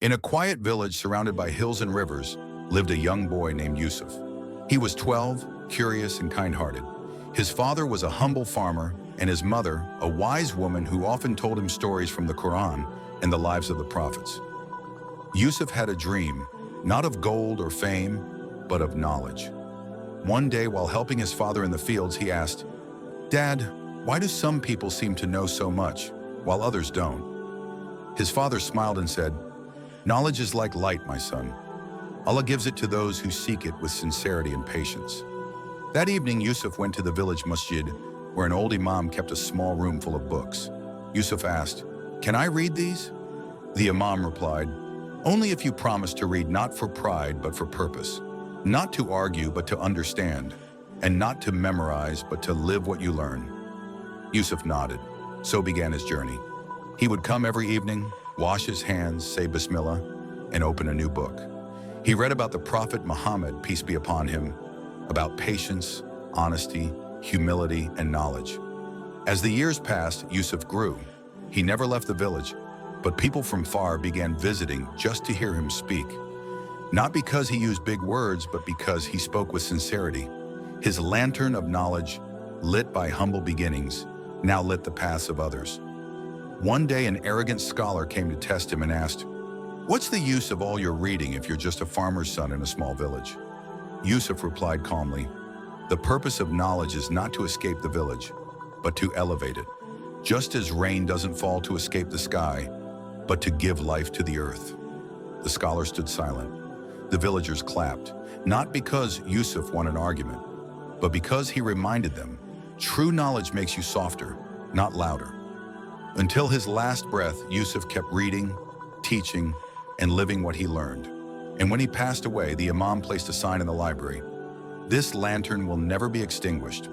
In a quiet village surrounded by hills and rivers lived a young boy named Yusuf. He was 12, curious and kind-hearted. His father was a humble farmer, and his mother, a wise woman who often told him stories from the Quran and the lives of the prophets. Yusuf had a dream, not of gold or fame, but of knowledge. One day, while helping his father in the fields, he asked, "Dad, why do some people seem to know so much, while others don't?" His father smiled and said, "Knowledge is like light, my son. Allah gives it to those who seek it with sincerity and patience." That evening, Yusuf went to the village masjid, where an old imam kept a small room full of books. Yusuf asked, "Can I read these?" The imam replied, "Only if you promise to read not for pride but for purpose, not to argue but to understand, and not to memorize but to live what you learn." Yusuf nodded. So began his journey. He would come every evening, wash his hands, say Bismillah, and open a new book. He read about the Prophet Muhammad, peace be upon him, about patience, honesty, humility, and knowledge. As the years passed, Yusuf grew. He never left the village, but people from far began visiting just to hear him speak. Not because he used big words, but because he spoke with sincerity. His lantern of knowledge, lit by humble beginnings, now lit the paths of others. One day, an arrogant scholar came to test him and asked, "What's the use of all your reading if you're just a farmer's son in a small village?" Yusuf replied calmly, "The purpose of knowledge is not to escape the village, but to elevate it. Just as rain doesn't fall to escape the sky, but to give life to the earth." The scholar stood silent. The villagers clapped, not because Yusuf won an argument, but because he reminded them, true knowledge makes you softer, not louder. Until his last breath, Yusuf kept reading, teaching, and living what he learned. And when he passed away, the imam placed a sign in the library: "This lantern will never be extinguished,